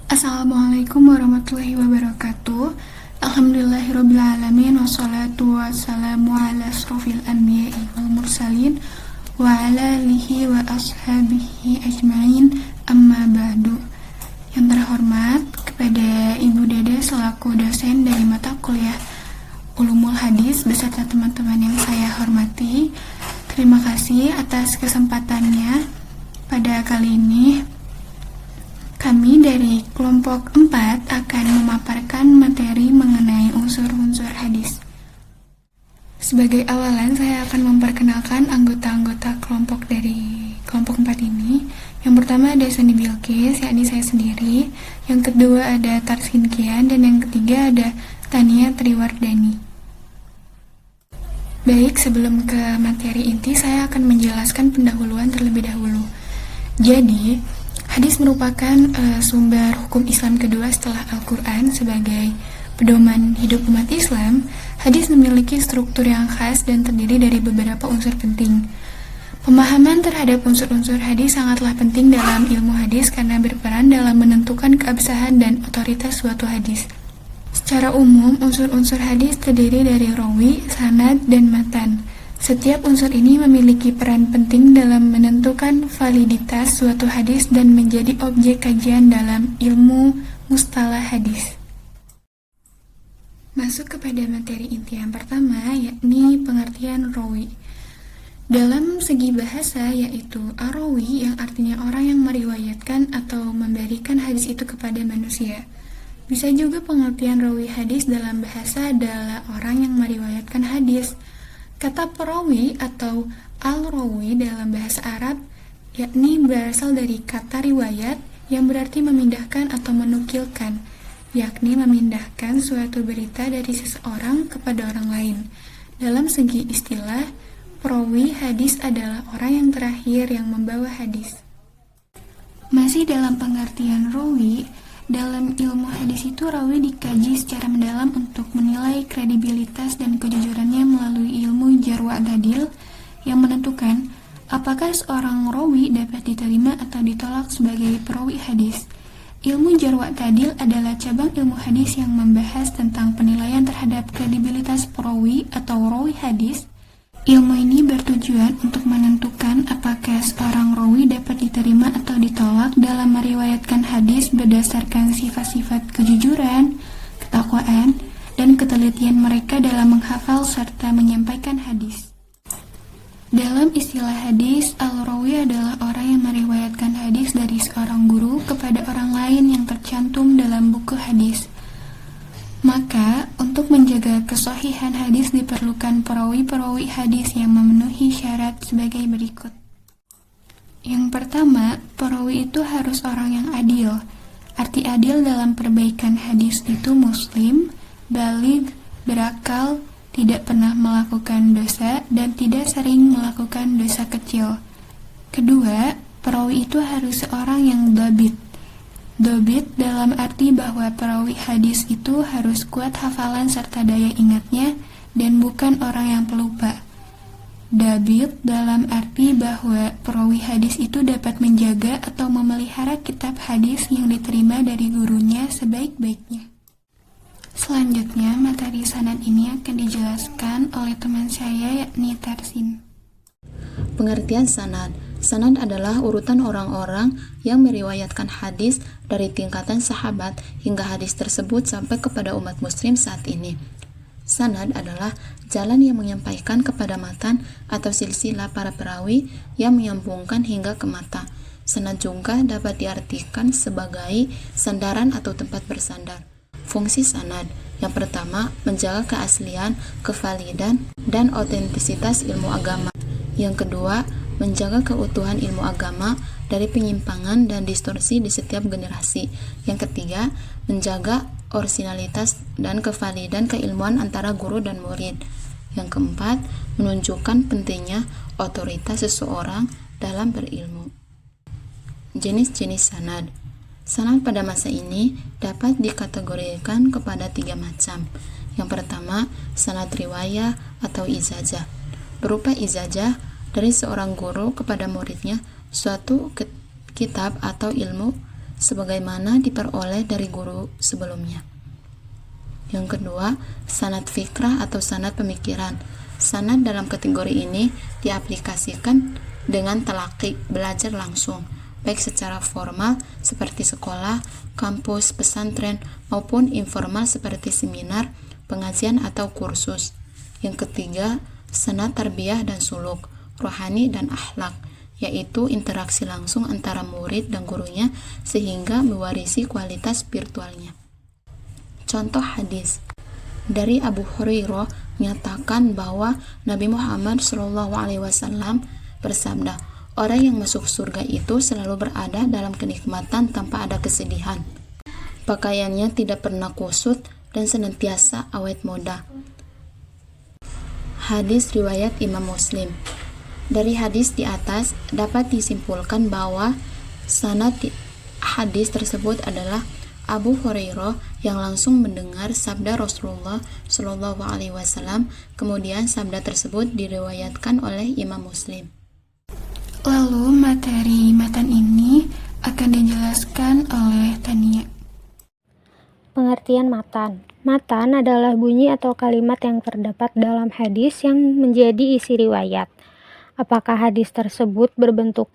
Assalamualaikum warahmatullahi wabarakatuh. Alhamdulillahirrabbilalamin. Wassalatu wassalamu ala asrofil anbiya'i wal mursalin wa ala alihi wa ashabihi ajma'in, amma ba'du. Yang terhormat kepada Ibu Dede selaku dosen dari mata kuliah Ulumul Hadis beserta teman-teman yang saya hormati. Terima kasih atas kesempatannya. Pada kali ini kami dari kelompok 4 akan memaparkan materi mengenai unsur-unsur hadis. Sebagai awalan, saya akan memperkenalkan anggota-anggota kelompok dari kelompok 4 ini. Yang pertama ada Sani Bilqis, yakni saya sendiri. Yang kedua ada Tarsin Kian, dan yang ketiga ada Tania Triwardani. Baik, sebelum ke materi inti, saya akan menjelaskan pendahuluan terlebih dahulu. Jadi, hadis merupakan sumber hukum Islam kedua setelah Al-Quran. Sebagai pedoman hidup umat Islam, hadis memiliki struktur yang khas dan terdiri dari beberapa unsur penting. Pemahaman terhadap unsur-unsur hadis sangatlah penting dalam ilmu hadis karena berperan dalam menentukan keabsahan dan otoritas suatu hadis. Secara umum, unsur-unsur hadis terdiri dari rawi, sanad, dan matan. Setiap unsur ini memiliki peran penting dalam menentukan validitas suatu hadis dan menjadi objek kajian dalam ilmu mustalah hadis. Masuk kepada materi inti yang pertama, yakni pengertian rawi. Dalam segi bahasa, yaitu ar-rawi yang artinya orang yang meriwayatkan atau memberikan hadis itu kepada manusia. Bisa juga pengertian rawi hadis dalam bahasa adalah orang yang meriwayatkan hadis. Kata perawi atau al-rawi dalam bahasa Arab yakni berasal dari kata riwayat yang berarti memindahkan atau menukilkan, yakni memindahkan suatu berita dari seseorang kepada orang lain. Dalam segi istilah, perawi hadis adalah orang yang terakhir yang membawa hadis. Masih dalam pengertian rawi, dalam ilmu hadis itu rawi dikaji secara mendalam untuk menilai kredibilitas dan kejujurannya melalui ilmu jarh wa ta'dil yang menentukan apakah seorang rawi dapat diterima atau ditolak sebagai perawi hadis. Ilmu jarh wa ta'dil adalah cabang ilmu hadis yang membahas tentang penilaian terhadap kredibilitas perawi atau rawi hadis. Ilmu ini bertujuan untuk menentukan apakah seorang rawi dapat diterima atau ditolak dalam meriwayatkan hadis berdasarkan sifat-sifat kejujuran, ketakwaan, dan ketelitian mereka dalam menghafal serta menyampaikan hadis. Dalam istilah hadis, al-rawi adalah orang yang meriwayatkan hadis dari seorang guru kepada orang lain yang tercantum dalam buku hadis. Maka, untuk menjaga kesahihan hadis diperlukan perawi-perawi hadis yang memenuhi syarat sebagai berikut. Yang pertama, perawi itu harus orang yang adil. Arti adil dalam perbaikan hadis itu muslim, baligh, berakal, tidak pernah melakukan dosa, dan tidak sering melakukan dosa kecil. Kedua, perawi itu harus seorang yang dhabit. Dhabit dalam arti bahwa perawi hadis itu harus kuat hafalan serta daya ingatnya dan bukan orang yang pelupa. Dhabit dalam arti bahwa perawi hadis itu dapat menjaga atau memelihara kitab hadis yang diterima dari gurunya sebaik-baiknya. Selanjutnya, materi sanad ini akan dijelaskan oleh teman saya yakni Tarsin. Pengertian sanad. Sanad adalah urutan orang-orang yang meriwayatkan hadis dari tingkatan sahabat hingga hadis tersebut sampai kepada umat muslim saat ini. Sanad adalah jalan yang menyampaikan kepada matan atau silsilah para perawi yang menyambungkan hingga ke mata. Sanad juga dapat diartikan sebagai sandaran atau tempat bersandar. Fungsi sanad yang pertama, menjaga keaslian, kevalidan, dan otentisitas ilmu agama. Yang kedua, menjaga keutuhan ilmu agama dari penyimpangan dan distorsi di setiap generasi. Yang ketiga, menjaga orisinalitas dan kevalidan keilmuan antara guru dan murid. Yang keempat, menunjukkan pentingnya otoritas seseorang dalam berilmu. Jenis-jenis sanad. Sanad pada masa ini dapat dikategorikan kepada 3 macam. Yang pertama, sanad riwayah atau izajah. Berupa izajah dari seorang guru kepada muridnya suatu kitab atau ilmu sebagaimana diperoleh dari guru sebelumnya. Yang kedua, sanad fikrah atau sanad pemikiran. Sanad dalam kategori ini diaplikasikan dengan talaqi, belajar langsung, baik secara formal seperti sekolah, kampus, pesantren, maupun informal seperti seminar, pengajian, atau kursus. Yang ketiga, sanad tarbiyah dan suluk, rohani dan akhlak, yaitu interaksi langsung antara murid dan gurunya sehingga mewarisi kualitas spiritualnya. Contoh hadis dari Abu Hurairah menyatakan bahwa Nabi Muhammad SAW bersabda, orang yang masuk surga itu selalu berada dalam kenikmatan tanpa ada kesedihan. Pakaiannya tidak pernah kusut dan senantiasa awet muda. Hadis riwayat Imam Muslim. Dari hadis di atas dapat disimpulkan bahwa sanad hadis tersebut adalah Abu Hurairah yang langsung mendengar sabda Rasulullah Shallallahu Alaihi Wasallam. Kemudian sabda tersebut diriwayatkan oleh Imam Muslim. Lalu materi matan ini akan dijelaskan oleh Tania. Pengertian matan. Matan adalah bunyi atau kalimat yang terdapat dalam hadis yang menjadi isi riwayat. Apakah hadis tersebut berbentuk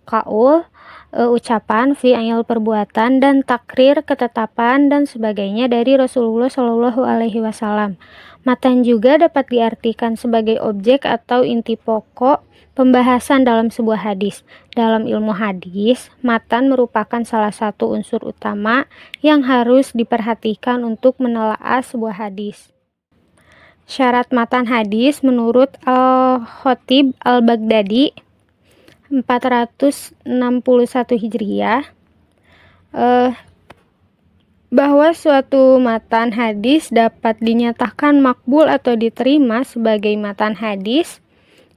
qaul, ucapan, fi'il perbuatan, dan takrir ketetapan dan sebagainya dari Rasulullah Shallallahu Alaihi Wasallam. Matan juga dapat diartikan sebagai objek atau inti pokok pembahasan dalam sebuah hadis. Dalam ilmu hadis, matan merupakan salah satu unsur utama yang harus diperhatikan untuk menelaah sebuah hadis. Syarat matan hadis menurut Al-Khatib Al-Baghdadi 461 Hijriah, bahwa suatu matan hadis dapat dinyatakan makbul atau diterima sebagai matan hadis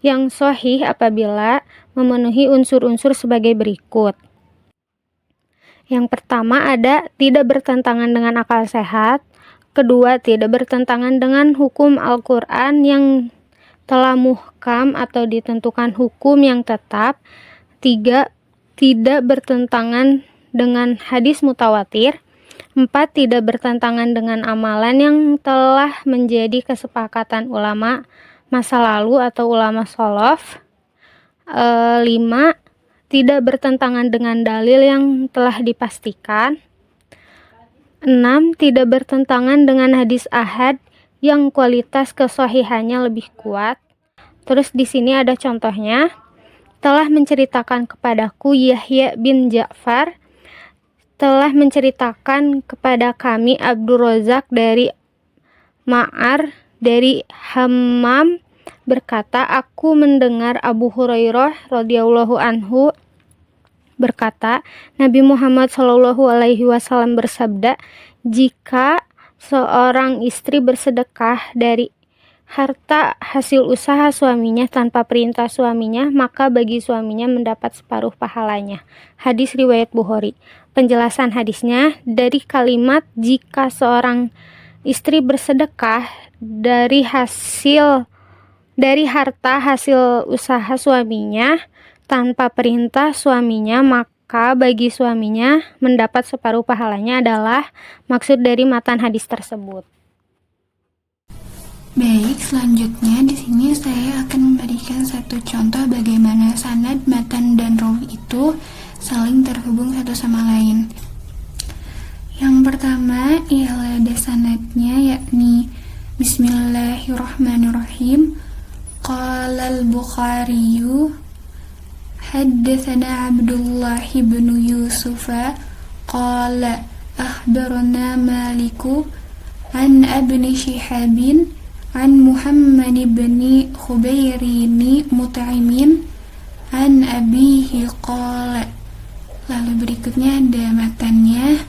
yang sahih apabila memenuhi unsur-unsur sebagai berikut. Yang pertama ada tidak bertentangan dengan akal sehat. Kedua, tidak bertentangan dengan hukum Al-Quran yang telah muhkam atau ditentukan hukum yang tetap. 3. Tidak bertentangan dengan hadis mutawatir. 4. Tidak bertentangan dengan amalan yang telah menjadi kesepakatan ulama masa lalu atau ulama shalaf. 5. Tidak bertentangan dengan dalil yang telah dipastikan. 6. Tidak bertentangan dengan hadis ahad yang kualitas kesahihannya lebih kuat. Terus di sini ada contohnya. Telah menceritakan kepadaku Yahya bin Ja'far, telah menceritakan kepada kami Abdul Razak dari Ma'ar dari Hammam berkata, aku mendengar Abu Hurairah radhiyallahu anhu berkata, Nabi Muhammad Shallallahu Alaihi Wasallam bersabda, jika seorang istri bersedekah dari harta hasil usaha suaminya tanpa perintah suaminya, maka bagi suaminya mendapat separuh pahalanya. Hadis riwayat Bukhari. Penjelasan hadisnya dari kalimat jika seorang istri bersedekah dari harta hasil usaha suaminya tanpa perintah suaminya, maka bagi suaminya mendapat separuh pahalanya adalah maksud dari matan hadis tersebut. Baik, selanjutnya di sini saya akan memberikan satu contoh bagaimana sanad, matan, dan rawi itu saling terhubung satu sama lain. Yang pertama ialah ada sanadnya, yakni Bismillahirrahmanirrahim. Qala al-Bukhariyu Haddatsana Abdullah bin Yusuf qala akhbarana Maliku an Ibni Shihabin an Muhammad bin Khubairini Mut'imin an abihi qala. Lalu berikutnya ada matannya.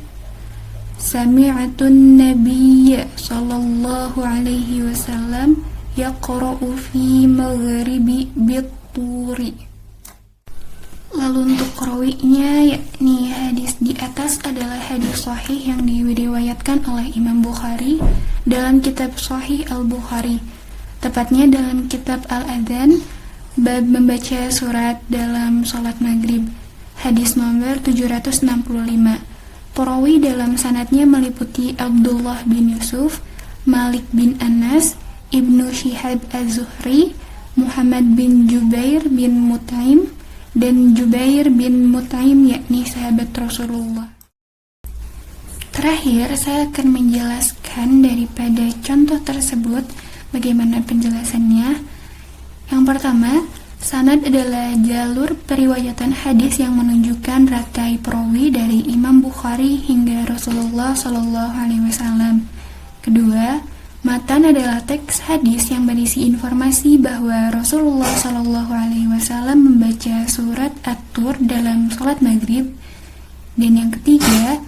Sami'atun Nabiyya sallallahu alaihi wasallam yaqra'u fi maghribi bit-turi. Lalu untuk rawinya, yakni hadis di atas adalah hadis sahih yang diriwayatkan oleh Imam Bukhari dalam kitab Sahih Al-Bukhari, tepatnya dalam kitab Al-Adhan, bab membaca surat dalam sholat maghrib. hadis nomor 765. Perawi dalam sanadnya meliputi Abdullah bin Yusuf, Malik bin Anas, Ibnu Syihab Az-Zuhri, Muhammad bin Jubair bin Mut'im, dan Jubair bin Mut'im, yakni sahabat Rasulullah. Terakhir, saya akan menjelaskan daripada contoh tersebut bagaimana penjelasannya. Yang pertama, sanad adalah jalur periwayatan hadis yang menunjukkan rantai perawi dari Imam Bukhari hingga Rasulullah SAW. Kedua, matan adalah teks hadis yang berisi informasi bahwa Rasulullah SAW membaca surat At-Tur dalam sholat maghrib. Dan yang ketiga,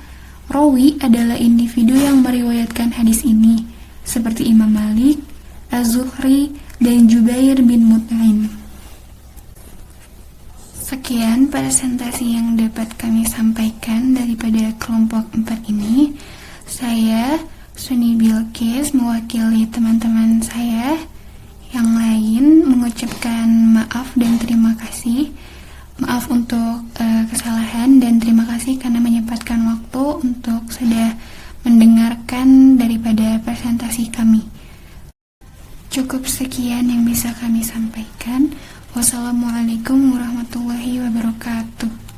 rawi adalah individu yang meriwayatkan hadis ini, seperti Imam Malik, Az-Zuhri, dan Jubair bin Mut'im. Sekian presentasi yang dapat kami sampaikan daripada kelompok 4 ini. Saya, Suni Bilqis, mewakili teman-teman saya yang lain mengucapkan maaf dan terima kasih. Maaf untuk kesalahan dan terima kasih karena menyempatkan waktu untuk sudah mendengarkan daripada presentasi kami. Cukup sekian yang bisa kami sampaikan. Wassalamualaikum warahmatullahi wabarakatuh.